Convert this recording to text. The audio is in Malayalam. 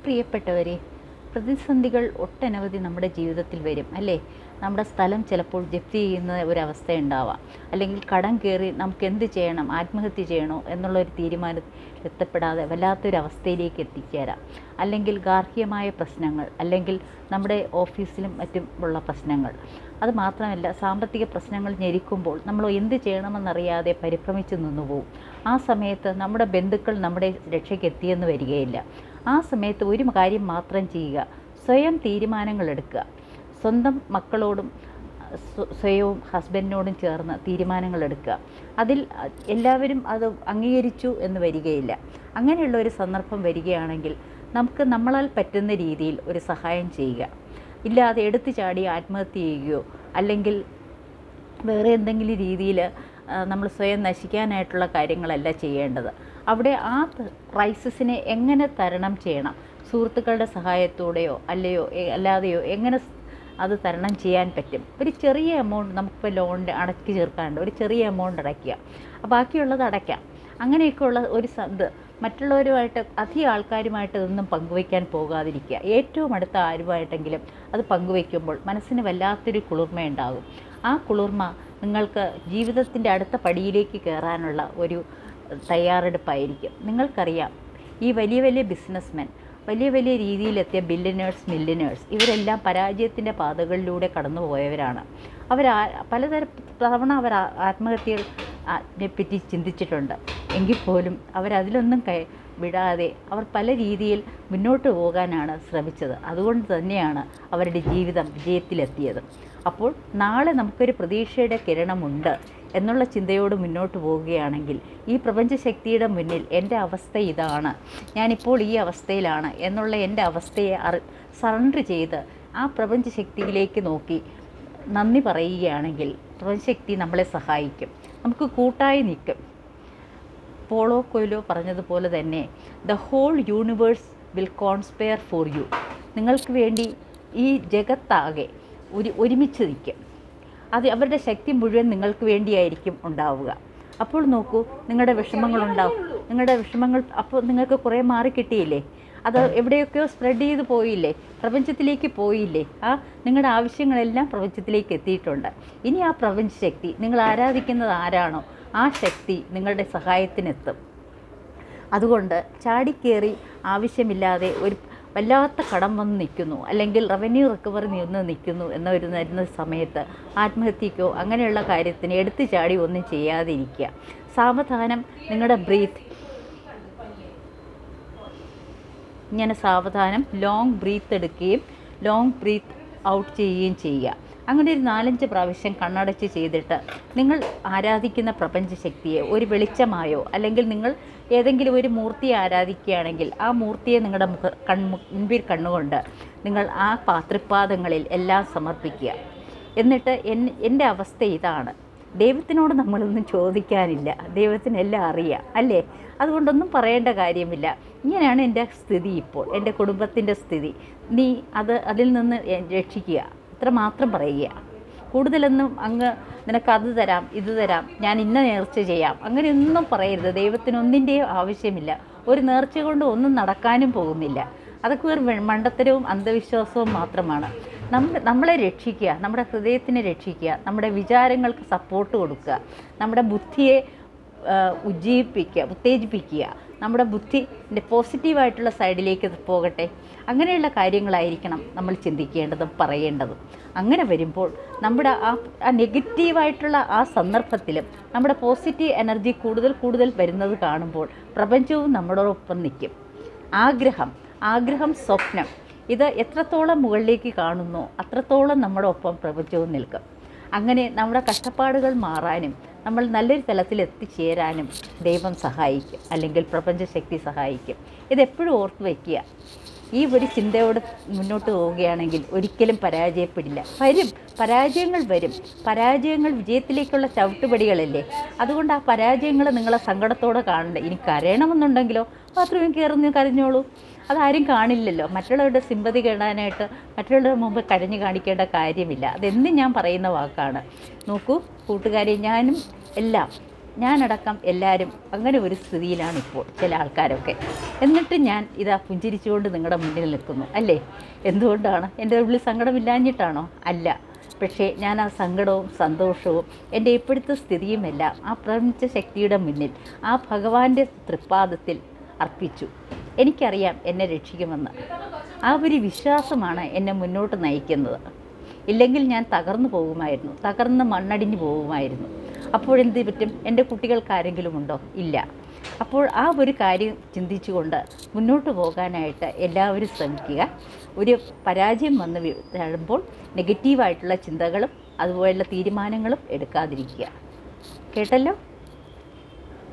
പ്രിയപ്പെട്ടവരെ, പ്രതിസന്ധികൾ ഒട്ടനവധി നമ്മുടെ ജീവിതത്തിൽ വരും അല്ലേ? നമ്മുടെ സ്ഥലം ചിലപ്പോൾ ജപ്തി ചെയ്യുന്ന ഒരവസ്ഥ ഉണ്ടാവാം, അല്ലെങ്കിൽ കടം കയറി നമുക്ക് എന്ത് ചെയ്യണം, ആത്മഹത്യ ചെയ്യണോ എന്നുള്ളൊരു തീരുമാനം എത്തപ്പെടാതെ വല്ലാത്തൊരവസ്ഥയിലേക്ക് എത്തിച്ചേരാം. അല്ലെങ്കിൽ ഗാർഹികമായ പ്രശ്നങ്ങൾ, അല്ലെങ്കിൽ നമ്മുടെ ഓഫീസിലും മറ്റും ഉള്ള പ്രശ്നങ്ങൾ. അത് മാത്രമല്ല, സാമ്പത്തിക പ്രശ്നങ്ങൾ ഞെരിക്കുമ്പോൾ നമ്മൾ എന്ത് ചെയ്യണമെന്നറിയാതെ പരിഭ്രമിച്ച് നിന്നുപോകും. ആ സമയത്ത് നമ്മുടെ ബന്ധുക്കൾ നമ്മുടെ രക്ഷയ്ക്ക് എത്തിയെന്ന് വരികയില്ല. ആ സമയത്ത് ഒരു കാര്യം മാത്രം ചെയ്യുക, സ്വയം തീരുമാനങ്ങൾ എടുക്കുക. സ്വന്തം മക്കളോടും സ്വയവും ഹസ്ബൻഡിനോടും ചേർന്ന് തീരുമാനങ്ങൾ എടുക്കുക. അതിൽ എല്ലാവരും അത് അംഗീകരിച്ചു എന്ന് വരികയില്ല. അങ്ങനെയുള്ള ഒരു സന്ദർഭം വരികയാണെങ്കിൽ നമുക്ക് നമ്മളാൽ പറ്റുന്ന രീതിയിൽ ഒരു സഹായം ചെയ്യുക. ഇല്ലാതെ എടുത്തു ചാടി ആത്മഹത്യ ചെയ്യുകയോ അല്ലെങ്കിൽ വേറെ എന്തെങ്കിലും രീതിയിൽ നമ്മൾ സ്വയം നശിക്കാനായിട്ടുള്ള കാര്യങ്ങളല്ല ചെയ്യേണ്ടത്. അവിടെ ആ ക്രൈസിസിനെ എങ്ങനെ തരണം ചെയ്യണം, സുഹൃത്തുക്കളുടെ സഹായത്തോടെയോ അല്ലാതെയോ എങ്ങനെ അത് തരണം ചെയ്യാൻ പറ്റും. ഒരു ചെറിയ എമൗണ്ട് നമുക്കിപ്പോൾ ലോണിൻ്റെ അടക്കി ചേർക്കാണ്ട് ഒരു ചെറിയ എമൗണ്ട് അടയ്ക്കുക, ബാക്കിയുള്ളത് അടയ്ക്കാം. അങ്ങനെയൊക്കെയുള്ള ഒരു മറ്റുള്ളവരുമായിട്ട് അധികം ആൾക്കാരുമായിട്ട് ഇതൊന്നും പങ്കുവയ്ക്കാൻ പോകാതിരിക്കുക. ഏറ്റവും അടുത്ത ആരുമായിട്ടെങ്കിലും അത് പങ്കുവയ്ക്കുമ്പോൾ മനസ്സിന് വല്ലാത്തൊരു കുളിർമയുണ്ടാകും. ആ കുളിർമ നിങ്ങൾക്ക് ജീവിതത്തിൻ്റെ അടുത്ത പടിയിലേക്ക് കയറാനുള്ള ഒരു തയ്യാറെടുപ്പായിരിക്കും. നിങ്ങൾക്കറിയാം, ഈ വലിയ വലിയ ബിസിനസ്മെൻ, വലിയ വലിയ രീതിയിലെത്തിയ ബില്യനേഴ്സ്, മില്യനേഴ്സ്, ഇവരെല്ലാം പരാജയത്തിൻ്റെ പാതകളിലൂടെ കടന്നു പോയവരാണ്. പലതവണ അവർ ആത്മഹത്യയെ പറ്റി ചിന്തിച്ചിട്ടുണ്ട്. എങ്കിൽ പോലും അവരതിലൊന്നും വിടാതെ അവർ പല രീതിയിൽ മുന്നോട്ട് പോകാനാണ് ശ്രമിച്ചത്. അതുകൊണ്ട് തന്നെയാണ് അവരുടെ ജീവിതം വിജയത്തിലെത്തിയത്. അപ്പോൾ നാളെ നമുക്കൊരു പ്രതീക്ഷയുടെ കിരണമുണ്ട് എന്നുള്ള ചിന്തയോട് മുന്നോട്ട് പോവുകയാണെങ്കിൽ, ഈ പ്രപഞ്ചശക്തിയുടെ മുന്നിൽ എൻ്റെ അവസ്ഥ ഇതാണ്, ഞാനിപ്പോൾ ഈ അവസ്ഥയിലാണ് എന്നുള്ള എൻ്റെ അവസ്ഥയെ സറണ്ടർ ചെയ്ത് ആ പ്രപഞ്ചശക്തിയിലേക്ക് നോക്കി നന്ദി പറയുകയാണെങ്കിൽ പ്രപഞ്ചശക്തി നമ്മളെ സഹായിക്കും, നമുക്ക് കൂട്ടായി നിൽക്കും. പോളോ കൊയ്ലോ പറഞ്ഞതുപോലെ തന്നെ, the whole universe will conspire for you. നിങ്ങൾക്ക് വേണ്ടി ഈ ജഗത്താകെ ഒരുമിച്ച് നിൽക്കും. അത് അവരുടെ ശക്തി മുഴുവൻ നിങ്ങൾക്ക് വേണ്ടിയായിരിക്കും ഉണ്ടാവുക. അപ്പോൾ നോക്കൂ, നിങ്ങളുടെ വിഷമങ്ങളുണ്ടാവും. നിങ്ങളുടെ വിഷമങ്ങൾ അപ്പോൾ നിങ്ങൾക്ക് കുറേ മാറി കിട്ടിയില്ലേ? അത് എവിടെയൊക്കെയോ സ്പ്രെഡ് ചെയ്ത് പോയില്ലേ? പ്രപഞ്ചത്തിലേക്ക് പോയില്ലേ? നിങ്ങളുടെ ആവശ്യങ്ങളെല്ലാം പ്രപഞ്ചത്തിലേക്ക് എത്തിയിട്ടുണ്ട്. ഇനി ആ പ്രപഞ്ചശക്തി, നിങ്ങൾ ആരാധിക്കുന്നത് ആരാണോ ആ ശക്തി നിങ്ങളുടെ സഹായത്തിനെത്തും. അതുകൊണ്ട് ചാടിക്കേറി ആവശ്യമില്ലാതെ ഒരു വല്ലാത്ത കടം വന്ന് നിൽക്കുന്നു, അല്ലെങ്കിൽ റവന്യൂ റിക്കവറി നിന്ന് നിൽക്കുന്നു വരുന്ന സമയത്ത് ആത്മഹത്യക്കോ അങ്ങനെയുള്ള കാര്യത്തിന് എടുത്തു ചാടി ഒന്നും ചെയ്യാതിരിക്കുക. സാവധാനം നിങ്ങളുടെ ഇങ്ങനെ സാവധാനം ലോങ് ബ്രീത്ത് എടുക്കുകയും ലോങ് ബ്രീത്ത് ഔട്ട് ചെയ്യുകയും ചെയ്യുക. അങ്ങനെ ഒരു 4-5 പ്രാവശ്യം കണ്ണടച്ച് ചെയ്തിട്ട് നിങ്ങൾ ആരാധിക്കുന്ന പ്രപഞ്ചശക്തിയെ ഒരു വെളിച്ചമായോ, അല്ലെങ്കിൽ നിങ്ങൾ ഏതെങ്കിലും ഒരു മൂർത്തിയെ ആരാധിക്കുകയാണെങ്കിൽ ആ മൂർത്തിയെ നിങ്ങളുടെ മുൻപിൽ കണ്ണുകൊണ്ട് നിങ്ങൾ ആ തൃപ്പാദങ്ങളിൽ എല്ലാം സമർപ്പിക്കുക. എന്നിട്ട് എൻ്റെ അവസ്ഥ ഇതാണ്. ദൈവത്തിനോട് നമ്മളൊന്നും ചോദിക്കാനില്ല, ദൈവത്തിനെല്ലാം അറിയാം അല്ലേ? അതുകൊണ്ടൊന്നും പറയേണ്ട കാര്യമില്ല. ഇങ്ങനെയാണ് എൻ്റെ സ്ഥിതി ഇപ്പോൾ, എൻ്റെ കുടുംബത്തിൻ്റെ സ്ഥിതി. നീ അതിൽ നിന്ന് രക്ഷിക്കുക, ഇത്ര മാത്രം പറയുക. കൂടുതലൊന്നും നിനക്ക് അത് തരാം, ഇത് തരാം, ഞാൻ ഇന്ന നേർച്ച ചെയ്യാം, അങ്ങനെയൊന്നും പറയരുത്. ദൈവത്തിനൊന്നിൻ്റെയും ആവശ്യമില്ല. ഒരു നേർച്ച കൊണ്ട് ഒന്നും നടക്കാനും പോകുന്നില്ല. അതൊക്കെ ഒരു മണ്ടത്തരവും അന്ധവിശ്വാസവും മാത്രമാണ്. നമ്മളെ രക്ഷിക്കുക, നമ്മുടെ ഹൃദയത്തിനെ രക്ഷിക്കുക, നമ്മുടെ വിചാരങ്ങൾക്ക് സപ്പോർട്ട് കൊടുക്കുക, നമ്മുടെ ബുദ്ധിയെ ഉത്തേജിപ്പിക്കുക. നമ്മുടെ ബുദ്ധിൻ്റെ പോസിറ്റീവായിട്ടുള്ള സൈഡിലേക്ക് പോകട്ടെ. അങ്ങനെയുള്ള കാര്യങ്ങളായിരിക്കണം നമ്മൾ ചിന്തിക്കേണ്ടതും പറയേണ്ടതും. അങ്ങനെ വരുമ്പോൾ നമ്മുടെ ആ നെഗറ്റീവായിട്ടുള്ള ആ സന്ദർഭത്തിലും നമ്മുടെ പോസിറ്റീവ് എനർജി കൂടുതൽ വരുന്നത് കാണുമ്പോൾ പ്രപഞ്ചവും നമ്മളോടൊപ്പം നിൽക്കും. ആഗ്രഹം, സ്വപ്നം, ഇത് എത്രത്തോളം മുകളിലേക്ക് കാണുന്നോ അത്രത്തോളം നമ്മുടെ ഒപ്പം പ്രപഞ്ചവും നിൽക്കും. അങ്ങനെ നമ്മുടെ കഷ്ടപ്പാടുകൾ മാറാനും നമ്മൾ നല്ലൊരു തലത്തിൽ എത്തിച്ചേരാനും ദൈവം സഹായിക്കും, അല്ലെങ്കിൽ പ്രപഞ്ചശക്തി സഹായിക്കും. ഇതെപ്പോഴും ഓർത്ത് വയ്ക്കുക. ഈ ഒരു ചിന്തയോട് മുന്നോട്ട് പോവുകയാണെങ്കിൽ ഒരിക്കലും പരാജയപ്പെടില്ല. പരാജയങ്ങൾ വരും. പരാജയങ്ങൾ വിജയത്തിലേക്കുള്ള ചവിട്ടുപടികളല്ലേ. അതുകൊണ്ട് ആ പരാജയങ്ങൾ നിങ്ങളെ സങ്കടത്തോടെ കാണണ്ട. ഇനി കരയണമെന്നുണ്ടെങ്കിലോ ബാത്റൂമിൽ കയറുന്ന കരഞ്ഞോളൂ, അതാരും കാണില്ലല്ലോ. മറ്റുള്ളവരുടെ സിമ്പതി കേടാനായിട്ട് മറ്റുള്ളവരുടെ മുമ്പ് കരഞ്ഞു കാണിക്കേണ്ട കാര്യമില്ല. അതെന്നും ഞാൻ പറയുന്ന വാക്കാണ്. നോക്കൂ കൂട്ടുകാരെ, ഞാനും എല്ലാം ഞാനടക്കം എല്ലാവരും അങ്ങനെ ഒരു സ്ഥിതിയിലാണ് ഇപ്പോൾ ചില ആൾക്കാരൊക്കെ. എന്നിട്ട് ഞാൻ ഇതാ പുഞ്ചിരിച്ചുകൊണ്ട് നിങ്ങളുടെ മുന്നിൽ നിൽക്കുന്നു അല്ലേ. എന്തുകൊണ്ടാണ്? എൻ്റെ ഉള്ളിൽ സങ്കടമില്ലാഞ്ഞിട്ടാണോ? അല്ല. പക്ഷേ ഞാൻ ആ സങ്കടവും സന്തോഷവും എൻ്റെ ഇപ്പോഴത്തെ സ്ഥിതിയുമെല്ലാം ആ പ്രപഞ്ച ശക്തിയുടെ മുന്നിൽ, ആ ഭഗവാന്റെ തൃപ്പാദത്തിൽ അർപ്പിച്ചു. എനിക്കറിയാം എന്നെ രക്ഷിക്കുമെന്ന്. ആ ഒരു വിശ്വാസമാണ് എന്നെ മുന്നോട്ട് നയിക്കുന്നത്. ഇല്ലെങ്കിൽ ഞാൻ തകർന്നു പോകുമായിരുന്നു, തകർന്ന് മണ്ണടിഞ്ഞു പോകുമായിരുന്നു. അപ്പോഴെന്ത് പറ്റും? എൻ്റെ കുട്ടികൾക്കാരെങ്കിലും ഉണ്ടോ? ഇല്ല. അപ്പോൾ ആ ഒരു കാര്യം ചിന്തിച്ചുകൊണ്ട് മുന്നോട്ട് പോകാനായിട്ട് എല്ലാവരും ശ്രമിക്കുക. ഒരു പരാജയം വന്ന് വീഴുമ്പോൾ നെഗറ്റീവായിട്ടുള്ള ചിന്തകളും അതുപോലുള്ള തീരുമാനങ്ങളും എടുക്കാതിരിക്കുക. കേട്ടല്ലോ?